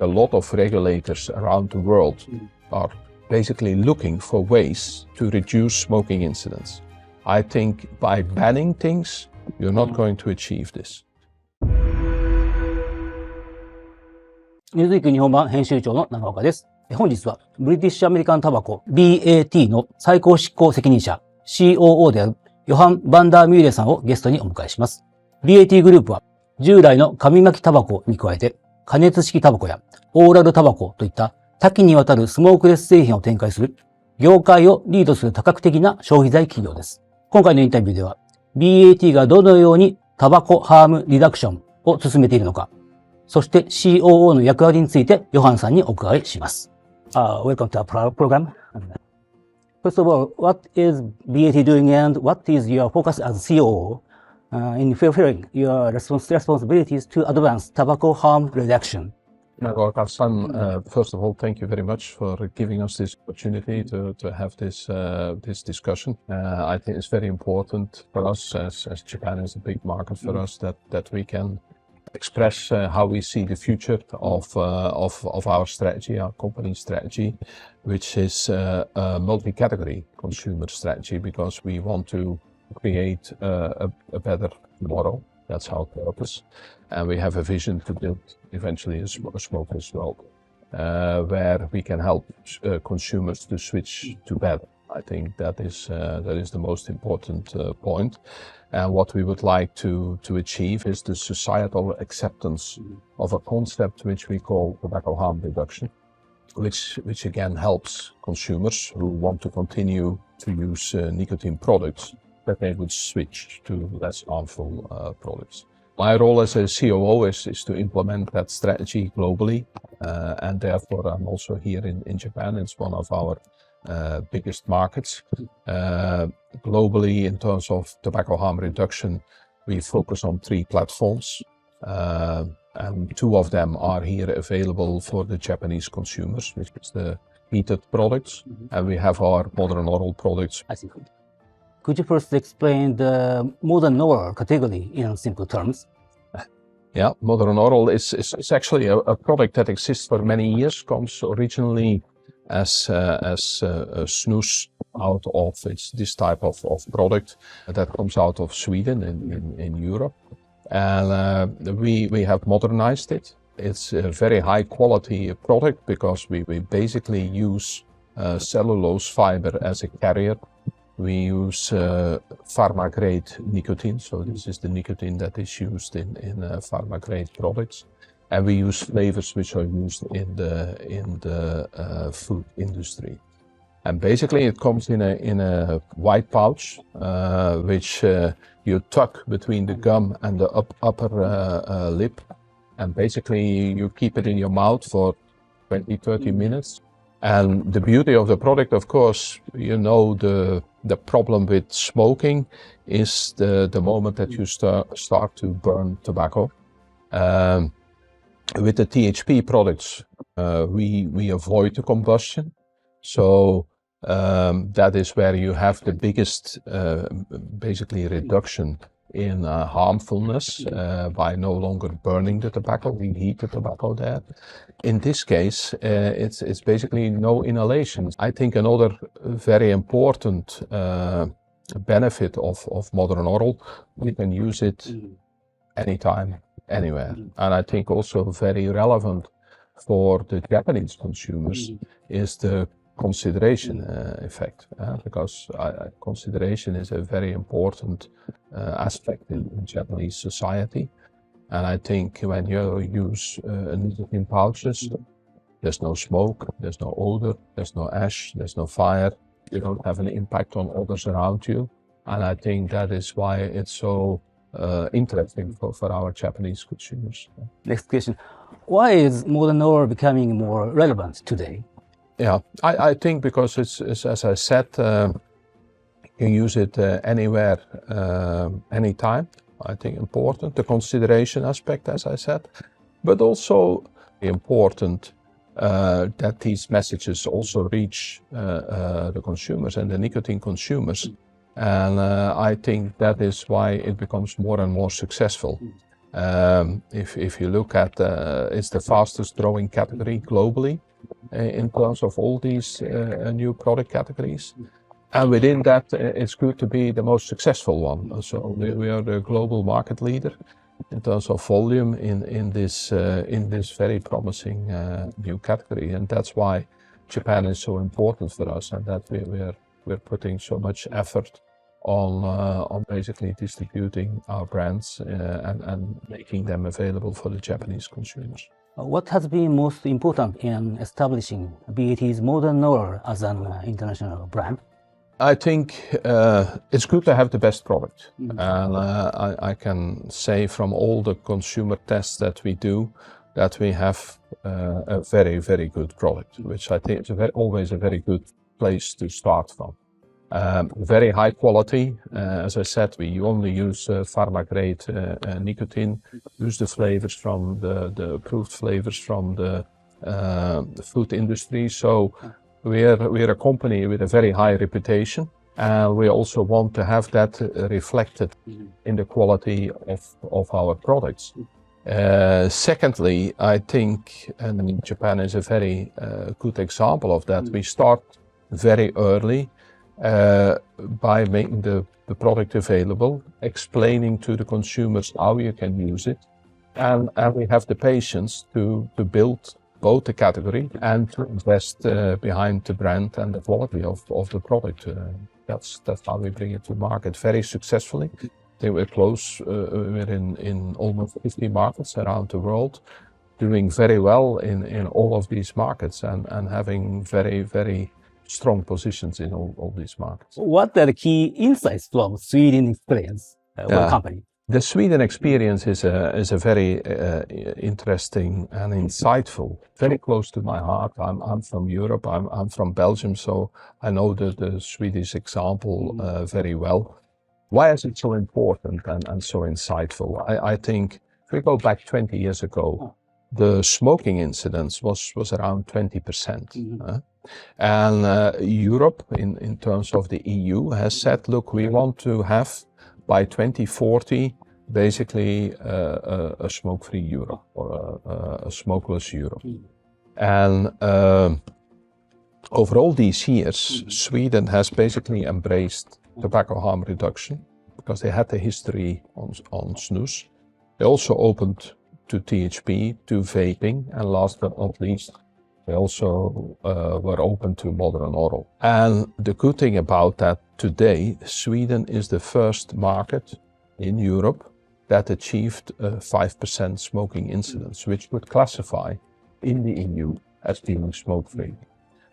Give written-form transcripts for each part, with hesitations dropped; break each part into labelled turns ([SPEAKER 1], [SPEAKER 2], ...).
[SPEAKER 1] A lot of regulators around the world are basically looking for ways to reduce smoking incidents. I think by banning things, you're not going to achieve this.
[SPEAKER 2] ニューズウィーク日本版編集長の長岡です。本日はブリティッシュアメリカンタバコ BAT の最高執行責任者 COO であるヨハン・バンダーミューレンさんをゲストにお迎えします。BAT グループは従来の紙巻きタバコに加えて加熱式タバコやオーラルタバコといった多岐にわたるスモークレス製品を展開する業界をリードする多角的な消費財企業です。今回のインタビューでは BAT がどのようにタバコハームリダクションを進めているのか、そして COO の役割についてヨハンさんにお伺いします。Welcome to our program. First of all, what is BAT doing and what is your focus as COO in fulfilling your responsibilities to advance tobacco harm reduction?
[SPEAKER 1] Nagorka-san, first of all, thank you very much for giving us this opportunity to have this discussion. I think it's very important for us, as Japan is a big market for us, that we can express how we see the future of our strategy, our company strategy, which is a multi-category consumer strategy, because we want to create a better tomorrow. That's our purpose. And we have a vision to build eventually a smokeless world, where we can help consumers to switch to better. I think that is the most important point. And what we would like to achieve is the societal acceptance of a concept which we call tobacco harm reduction, which again helps consumers who want to continue to use nicotine products, that they would switch to less harmful products. My role as a COO is to implement that strategy globally, and therefore I'm also here in Japan. It's one of our biggest markets. Globally, in terms of tobacco harm reduction, we focus on 3 platforms, and 2 of them are here available for the Japanese consumers, which is the heated products, and we have our modern oral products.
[SPEAKER 2] I see. Could you first explain the modern oral category in simple terms?
[SPEAKER 1] Yeah, modern oral is actually a product that exists for many years, comes originally as snus out of this type of product that comes out of Sweden in Europe, and we have modernized it. It's a very high quality product because we basically use cellulose fiber as a carrier. We use pharma grade nicotine, so this is the nicotine that is used in pharma grade products. And we use flavors which are used in the food industry. And basically it comes in a white pouch, which you tuck between the gum and the upper lip. And basically you keep it in your mouth for 20-30 minutes. And the beauty of the product, of course, you know, the problem with smoking is the moment that you start to burn tobacco. With the THP products, we avoid the combustion. So that is where you have the biggest, basically, reduction in harmfulness by no longer burning the tobacco. We heat the tobacco there. In this case, it's basically no inhalation. I think another very important benefit of modern oral, we can use it anytime, anywhere. And I think also very relevant for the Japanese consumers is the consideration effect, because consideration is a very important aspect in Japanese society. And I think when you use nicotine pouches, there's no smoke, there's no odor, there's no ash, there's no fire. You don't have an impact on others around you. And I think that is why it's so interesting for our Japanese consumers.
[SPEAKER 2] Next question. Why is modern oral becoming more relevant today?
[SPEAKER 1] Yeah, I think because it's as I said, you can use it anywhere, anytime. I think important, the consideration aspect, as I said, but also important that these messages also reach the consumers and the nicotine consumers. And I think that is why it becomes more and more successful. If you look at, it's the fastest growing category globally in terms of all these new product categories. And within that, it's good to be the most successful one. So we are the global market leader in terms of volume in this very promising new category. And that's why Japan is so important for us, and that we're putting so much effort on basically distributing our brands and making them available for the Japanese consumers.
[SPEAKER 2] What has been most important in establishing BAT's modern oral as an international brand?
[SPEAKER 1] I think it's good to have the best product. And I can say from all the consumer tests that we do that we have a very, very good product, which I think is always a very good place to start from. Very high quality. As I said, we only use pharma grade nicotine, use the flavors from the approved flavors from the food industry. So we're a company with a very high reputation. We also want to have that reflected in the quality of our products. Secondly, I think, and Japan is a very good example of that, we start very early by making the product available, explaining to the consumers how you can use it, and we have the patience to build both the category and to invest behind the brand and the quality of the product. That's how we bring it to market very successfully. They were close, we're in almost 50 markets around the world, doing very well in all of these markets and having very, very strong positions in all these markets.
[SPEAKER 2] What are the key insights from Sweden experience for the company?
[SPEAKER 1] The Sweden experience is a very interesting and insightful, very close to my heart. I'm from Europe, I'm from Belgium, so I know the Swedish example very well. Why is it so important and so insightful? I think if we go back 20 years ago, the smoking incidence was around 20%. And Europe, in terms of the EU, has said, look, we want to have by 2040 basically a smoke-free Europe or a smokeless Europe. And over all these years, Sweden has basically embraced tobacco harm reduction because they had a history on snus. They also opened to THP, to vaping, and last but not least, they also were open to modern oral. And the good thing about that today, Sweden is the first market in Europe that achieved a 5% smoking incidence, which would classify in the EU as being smoke-free,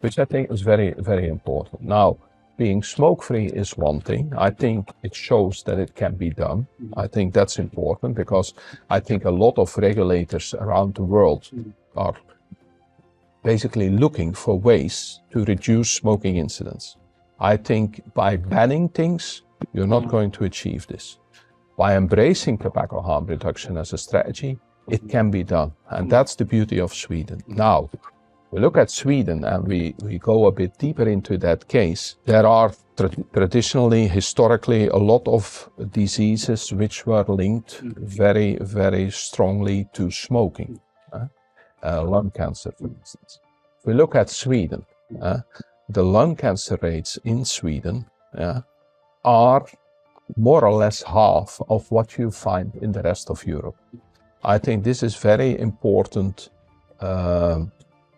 [SPEAKER 1] which I think is very, very important. Now, being smoke-free is one thing. I think it shows that it can be done. I think that's important because I think a lot of regulators around the world are basically looking for ways to reduce smoking incidence. I think by banning things, you're not going to achieve this. By embracing tobacco harm reduction as a strategy, it can be done. And that's the beauty of Sweden. Now, we look at Sweden and we go a bit deeper into that case. There are traditionally, historically, a lot of diseases which were linked very, very strongly to smoking. Lung cancer, for instance. If we look at Sweden, the lung cancer rates in Sweden are more or less half of what you find in the rest of Europe. I think this is very important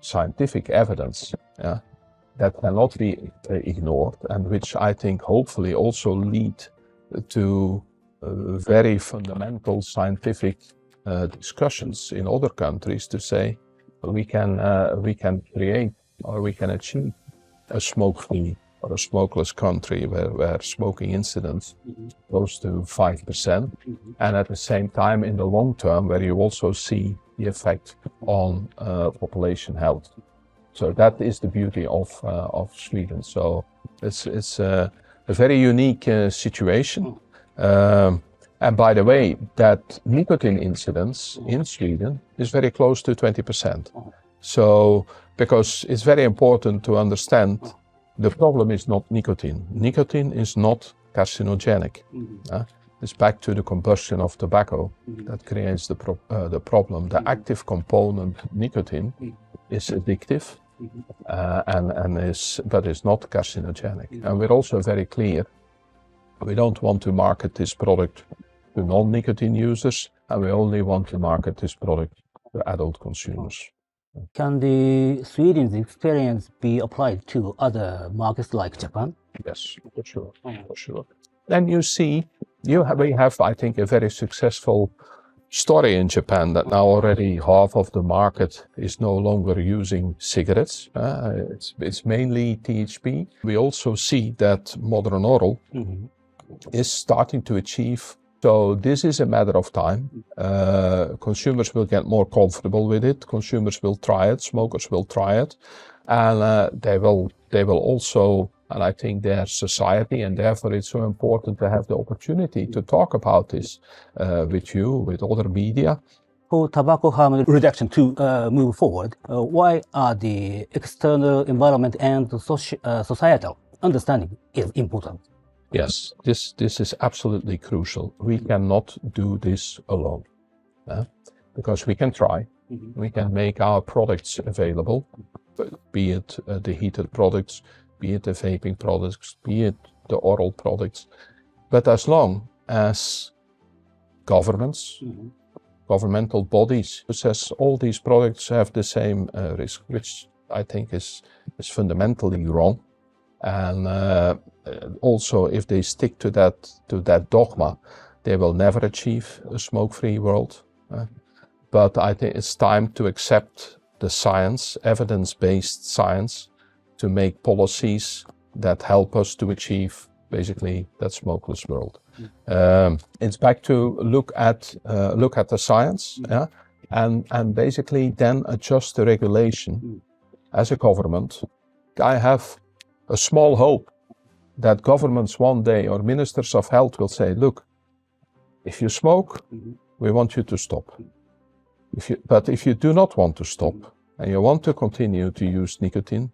[SPEAKER 1] scientific evidence that cannot be ignored, and which I think hopefully also lead to very fundamental scientific discussions in other countries to say we can create or we can achieve a smoke-free or a smokeless country where smoking incidence goes to 5%, and at the same time in the long term where you also see the effect on population health. So that is the beauty of Sweden. So it's a very unique situation. And by the way, that nicotine incidence in Sweden is very close to 20%. So, because it's very important to understand the problem is not nicotine. Nicotine is not carcinogenic. it's back to the combustion of tobacco that creates the problem. The active component, nicotine, is addictive but is not carcinogenic. And we're also very clear, we don't want to market this product to non-nicotine users, and we only want to market this product to adult consumers.
[SPEAKER 2] Can the Sweden's experience be applied to other markets like Japan?
[SPEAKER 1] Yes, for sure, for sure. Then you see, we have, I think, a very successful story in Japan that now already half of the market is no longer using cigarettes. It's mainly THP. We also see that modern oral is starting to achieve. So this is a matter of time. Consumers will get more comfortable with it. Consumers will try it. Smokers will try it, and they will also. And I think their society, and therefore it's so important to have the opportunity to talk about this with you, with other media.
[SPEAKER 2] For tobacco harm reduction to move forward, why are the external environment and societal understanding is important?
[SPEAKER 1] Yes, this is absolutely crucial. We cannot do this alone, because we can try. We can make our products available, be it the heated products, be it the vaping products, be it the oral products. But as long as governments, governmental bodies, says all these products have the same risk, which I think is fundamentally wrong. And also, if they stick to that dogma, they will never achieve a smoke-free world. But I think it's time to accept the science, evidence-based science, to make policies that help us to achieve basically that smokeless world. It's back to look at the science, and basically then adjust the regulation. As a government, I have a small hope that governments one day, or ministers of health, will say, look, if you smoke, we want you to stop. But if you do not want to stop and you want to continue to use nicotine,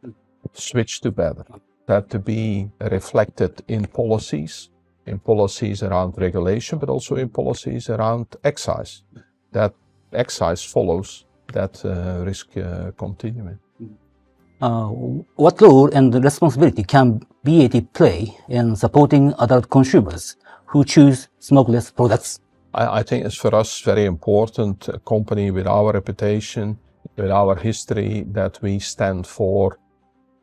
[SPEAKER 1] switch to better. That to be reflected in policies around regulation, but also in policies around excise. That excise follows that risk continuing.
[SPEAKER 2] What role and responsibility can BAT play in supporting adult consumers who choose smokeless products?
[SPEAKER 1] I think it's for us very important, a company with our reputation, with our history, that we stand for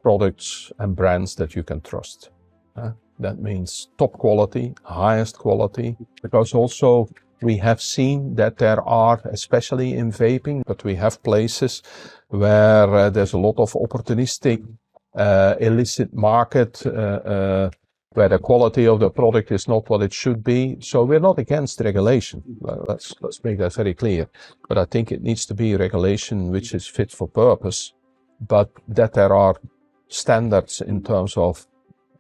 [SPEAKER 1] products and brands that you can trust. That means top quality, highest quality, because also we have seen that there are, especially in vaping, but we have places where there's a lot of opportunistic, illicit market, where the quality of the product is not what it should be. So we're not against regulation. Let's make that very clear. But I think it needs to be regulation which is fit for purpose, but that there are standards in terms of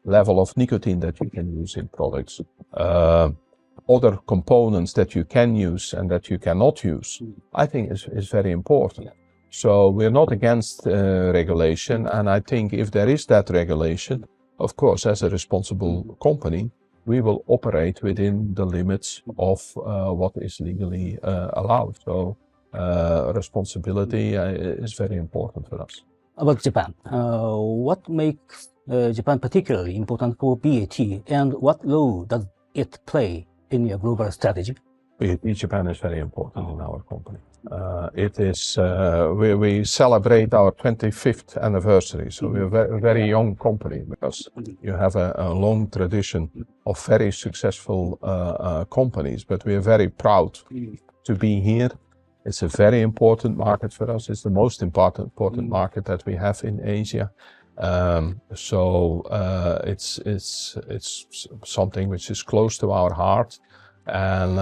[SPEAKER 1] level of nicotine that you can use in products, other components that you can use and that you cannot use, I think is very important. So we're not against regulation, and I think if there is that regulation, of course, as a responsible company, we will operate within the limits of what is legally allowed. So responsibility is very important for us.
[SPEAKER 2] About Japan, what makes Japan particularly important for BAT, and what role does it play in your global strategy?
[SPEAKER 1] Japan is very important in our company. It is, we celebrate our 25th anniversary, so we're a very young company, because you have a long tradition of very successful companies, but we are very proud to be here. It's a very important market for us. It's the most important market that we have in Asia. So it's something which is close to our heart, and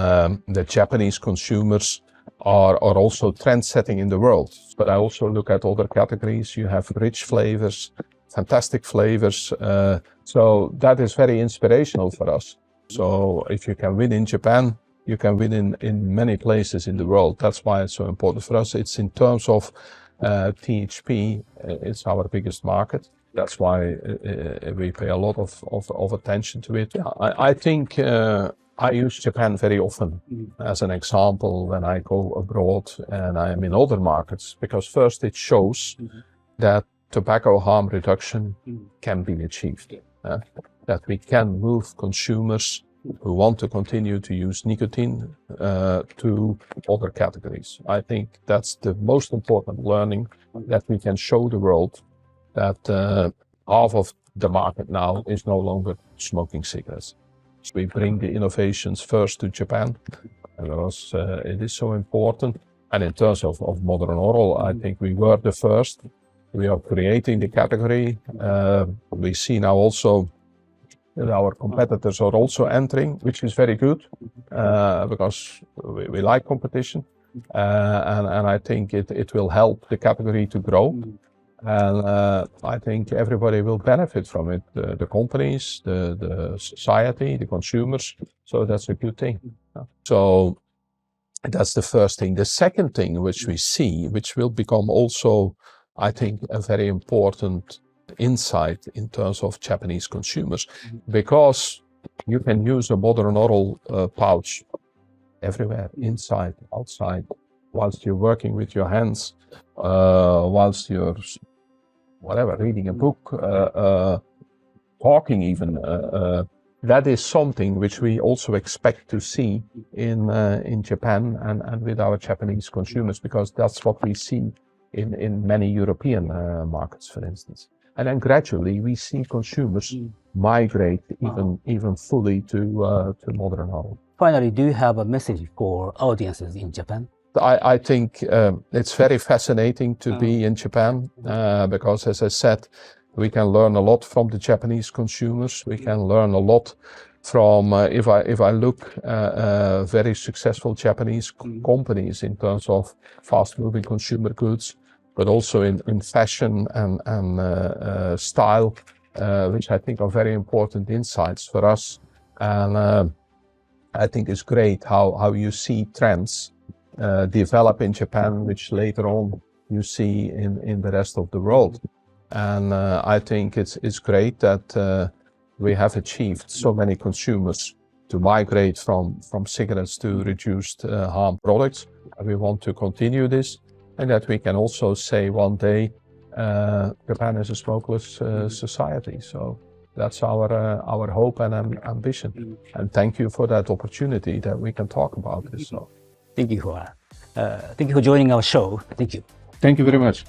[SPEAKER 1] the Japanese consumers are also trend-setting in the world. But I also look at other categories. You have rich flavors, fantastic flavors. So that is very inspirational for us. So if you can win in Japan, you can win in many places in the world. That's why it's so important for us. It's in terms of THP, it's our biggest market. That's why we pay a lot of attention to it. I think I use Japan very often as an example when I go abroad and I am in other markets, because first it shows that tobacco harm reduction can be achieved, that we can move consumers who want to continue to use nicotine to other categories. I think that's the most important learning, that we can show the world that half of the market now is no longer smoking cigarettes. So we bring the innovations first to Japan because it is so important. And in terms of modern oral, I think we were the first. We are creating the category. We see now also that our competitors are also entering, which is very good because we like competition. And I think it will help the category to grow. And I think everybody will benefit from it, the companies, the society, the consumers. So that's a good thing. So that's the first thing. The second thing which we see, which will become also, I think, a very important insight in terms of Japanese consumers, because you can use a modern oral pouch everywhere, inside, outside, whilst you're working with your hands, whilst you're reading a book, talking even. That is something which we also expect to see in Japan and with our Japanese consumers, because that's what we see in many European markets, for instance. And then gradually we see consumers migrate even fully to modern oral.
[SPEAKER 2] Finally, do you have a message for audiences in Japan?
[SPEAKER 1] I think it's very fascinating to be in Japan because, as I said, we can learn a lot from the Japanese consumers. We can learn a lot from, if I look, very successful Japanese companies in terms of fast-moving consumer goods, but also in fashion and style, which I think are very important insights for us. And I think it's great how you see trends develop in Japan, which later on you see in the rest of the world. And I think it's great that we have achieved so many consumers to migrate from cigarettes to reduced harm products. And we want to continue this, and that we can also say one day Japan is a smokeless society. So that's our hope and ambition. And thank you for that opportunity that we can talk about this. So.
[SPEAKER 2] Thank you for joining our show. Thank you.
[SPEAKER 1] Thank you very much.